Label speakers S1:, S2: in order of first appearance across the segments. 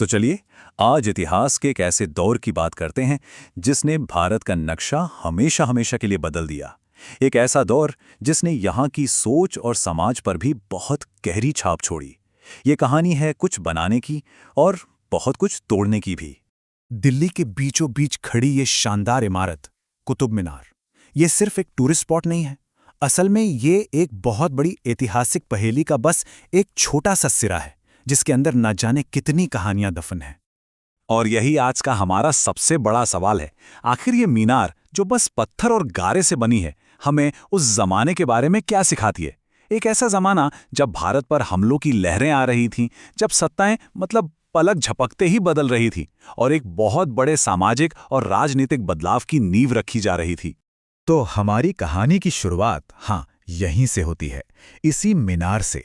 S1: तो चलिए आज इतिहास के एक ऐसे दौर की बात करते हैं जिसने भारत का नक्शा हमेशा हमेशा के लिए बदल दिया। एक ऐसा दौर जिसने यहाँ की सोच और समाज पर भी बहुत गहरी छाप छोड़ी। ये कहानी है कुछ बनाने की और बहुत कुछ तोड़ने की भी।
S2: दिल्ली के बीचों बीच खड़ी ये शानदार इमारत कुतुब मीनार, ये सिर्फ एक टूरिस्ट स्पॉट नहीं है। असल में ये एक बहुत बड़ी ऐतिहासिक पहेली का बस एक छोटा सा सिरा है जिसके अंदर न जाने कितनी कहानियां दफन हैं।
S1: और यही आज का हमारा सबसे बड़ा सवाल है। आखिर ये मीनार जो बस पत्थर और गारे से बनी है, हमें उस जमाने के बारे में क्या सिखाती है? एक ऐसा जमाना जब भारत पर हमलों की लहरें आ रही थीं, जब सत्ताएं पलक झपकते ही बदल रही थी और एक बहुत बड़े सामाजिक और राजनीतिक बदलाव की नींव रखी जा रही थी।
S2: तो हमारी कहानी की शुरुआत यहीं से होती है, इसी मीनार से।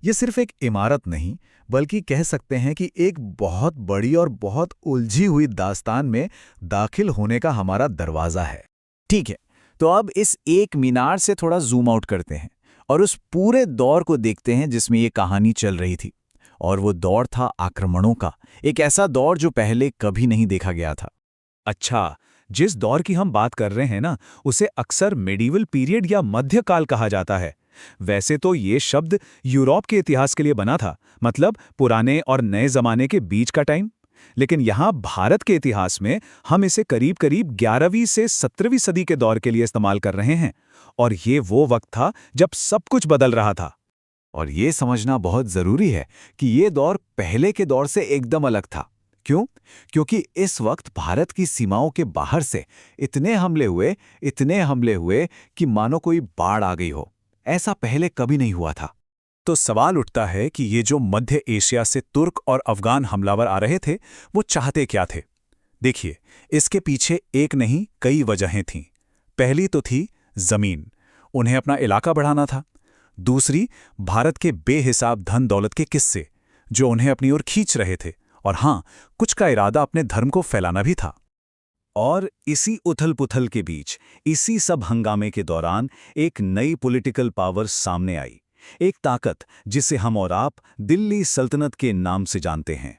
S2: ये सिर्फ एक इमारत नहीं, बल्कि कह सकते हैं कि एक बहुत बड़ी और बहुत उलझी हुई दास्तान में दाखिल होने का हमारा दरवाज़ा है।
S3: ठीक है, तो अब इस एक मीनार से थोड़ा जूम आउट करते हैं और उस पूरे दौर को देखते हैं जिसमें ये कहानी चल रही थी। और वो दौर था आक्रमणों का, एक ऐसा दौर जो पहले कभी नहीं देखा गया था।
S1: अच्छा, जिस दौर की हम बात कर रहे हैं ना, उसे अक्सर मेडिवल पीरियड या मध्यकाल कहा जाता है। वैसे तो ये शब्द यूरोप के इतिहास के लिए बना था, मतलब पुराने और नए जमाने के बीच का टाइम। लेकिन यहाँ भारत के इतिहास में हम इसे करीब करीब 11वीं से 17वीं सदी के दौर के लिए इस्तेमाल कर रहे हैं। और ये वो वक्त था जब सब कुछ बदल रहा था।
S3: और ये समझना बहुत जरूरी है कि ये दौर पहले के दौर से एकदम अलग था। क्यों? क्योंकि इस वक्त भारत की सीमाओं के बाहर से इतने हमले हुए कि मानो कोई बाढ़ आ गई हो। ऐसा पहले कभी नहीं हुआ था।
S1: तो सवाल उठता है कि ये जो मध्य एशिया से तुर्क और अफगान हमलावर आ रहे थे, वो चाहते क्या थे? देखिए, इसके पीछे एक नहीं कई वजहें थीं। पहली तो थी जमीन, उन्हें अपना इलाका बढ़ाना था। दूसरी, भारत के बेहिसाब धन दौलत के किस्से जो उन्हें अपनी ओर खींच रहे थे। और कुछ का इरादा अपने धर्म को फैलाना भी था। और इसी उथल पुथल के बीच, इसी सब हंगामे के दौरान एक नई पॉलिटिकल पावर सामने आई। एक ताकत जिसे हम और आप दिल्ली सल्तनत के नाम से जानते हैं।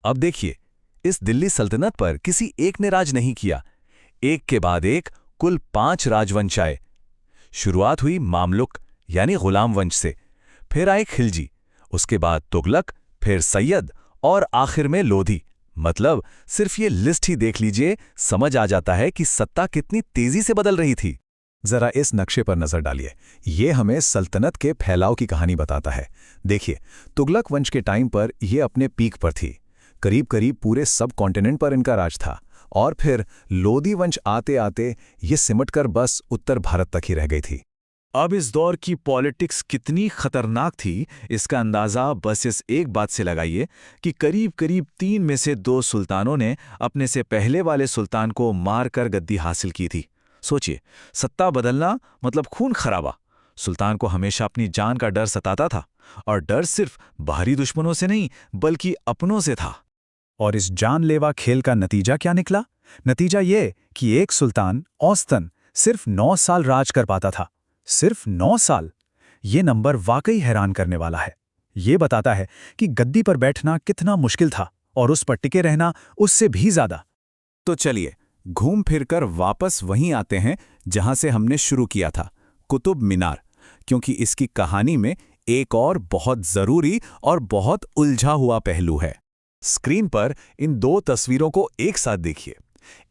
S3: अब देखिए, इस दिल्ली सल्तनत पर किसी एक ने राज नहीं किया। एक के बाद एक कुल 5 राजवंश आए। शुरुआत हुई मामलुक यानी गुलाम वंश से, फिर आए खिलजी, उसके बाद तुगलक, फिर सैयद और आखिर में लोधी। मतलब सिर्फ ये लिस्ट ही देख लीजिए, समझ आ जाता है कि सत्ता कितनी तेजी से बदल रही थी।
S2: जरा इस नक्शे पर नजर डालिए, ये हमें सल्तनत के फैलाव की कहानी बताता है। देखिए, तुगलक वंश के टाइम पर यह अपने पीक पर थी, करीब करीब पूरे सब कॉन्टिनेंट पर इनका राज था। और फिर लोधी वंश आते आते ये सिमटकर बस उत्तर भारत तक ही रह गई थी।
S1: अब इस दौर की पॉलिटिक्स कितनी खतरनाक थी, इसका अंदाजा बस इस एक बात से लगाइए कि करीब करीब 3 में से 2 सुल्तानों ने अपने से पहले वाले सुल्तान को मारकर गद्दी हासिल की थी। सोचिए, सत्ता बदलना मतलब खून खराबा। सुल्तान को हमेशा अपनी जान का डर सताता था, और डर सिर्फ बाहरी दुश्मनों से नहीं बल्कि अपनों से था।
S2: और इस जानलेवा खेल का नतीजा क्या निकला? नतीजा ये कि एक सुल्तान औसतन सिर्फ 9 साल राज कर पाता था। सिर्फ 9 साल! ये नंबर वाकई हैरान करने वाला है। ये बताता है कि गद्दी पर बैठना कितना मुश्किल था और उस पर टिके रहना उससे भी ज्यादा।
S3: तो चलिए, घूम फिरकर वापस वहीं आते हैं जहां से हमने शुरू किया था, कुतुब मीनार। क्योंकि इसकी कहानी में एक और बहुत जरूरी और बहुत उलझा हुआ पहलू है। स्क्रीन पर इन 2 तस्वीरों को एक साथ देखिए।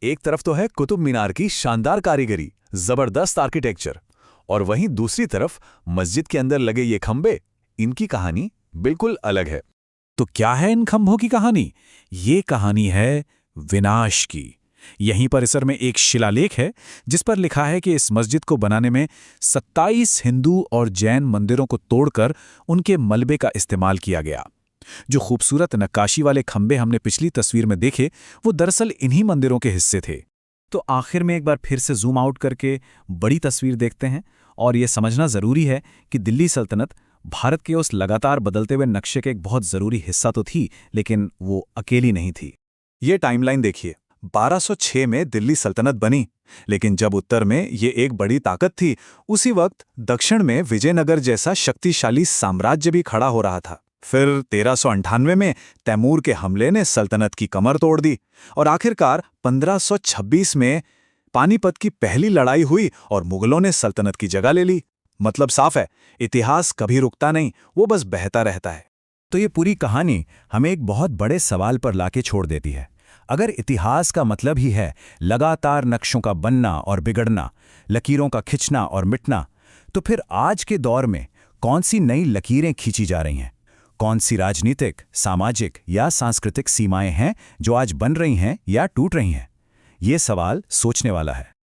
S3: एक तरफ तो है कुतुब मीनार की शानदार कारीगरी, जबरदस्त आर्किटेक्चर, और वहीं दूसरी तरफ मस्जिद के अंदर लगे ये खंबे। इनकी कहानी बिल्कुल अलग है।
S2: तो क्या है इन खंभों की कहानी? ये कहानी है विनाश की। यहीं परिसर में एक शिलालेख है जिस पर लिखा है कि इस मस्जिद को बनाने में 27 हिंदू और जैन मंदिरों को तोड़कर उनके मलबे का इस्तेमाल किया गया। जो खूबसूरत नक्काशी वाले खंबे हमने पिछली तस्वीर में देखे, वो दरअसल इन्हीं मंदिरों के हिस्से थे। तो आखिर में एक बार फिर से जूम आउट करके बड़ी तस्वीर देखते हैं, और ये समझना ज़रूरी है कि दिल्ली सल्तनत भारत के उस लगातार बदलते हुए नक्शे के एक बहुत ज़रूरी हिस्सा तो थी, लेकिन वो अकेली नहीं थी।
S1: ये टाइमलाइन देखिए, 1206 में दिल्ली सल्तनत बनी, लेकिन जब उत्तर में ये एक बड़ी ताकत थी, उसी वक्त दक्षिण में विजयनगर जैसा शक्तिशाली साम्राज्य भी खड़ा हो रहा था। फिर 1398 में तैमूर के हमले ने सल्तनत की कमर तोड़ दी और आखिरकार 1526 में पानीपत की पहली लड़ाई हुई और मुगलों ने सल्तनत की जगह ले ली। मतलब साफ है, इतिहास कभी रुकता नहीं, वो बस बहता रहता है।
S3: तो ये पूरी कहानी हमें एक बहुत बड़े सवाल पर लाके छोड़ देती है। अगर इतिहास का मतलब ही है लगातार नक्शों का बनना और बिगड़ना, लकीरों का खिंचना और मिटना, तो फिर आज के दौर में कौन सी नई लकीरें खींची जा रही हैं? कौन सी राजनीतिक, सामाजिक या सांस्कृतिक सीमाएं हैं जो आज बन रही हैं या टूट रही हैं? ये सवाल सोचने वाला है।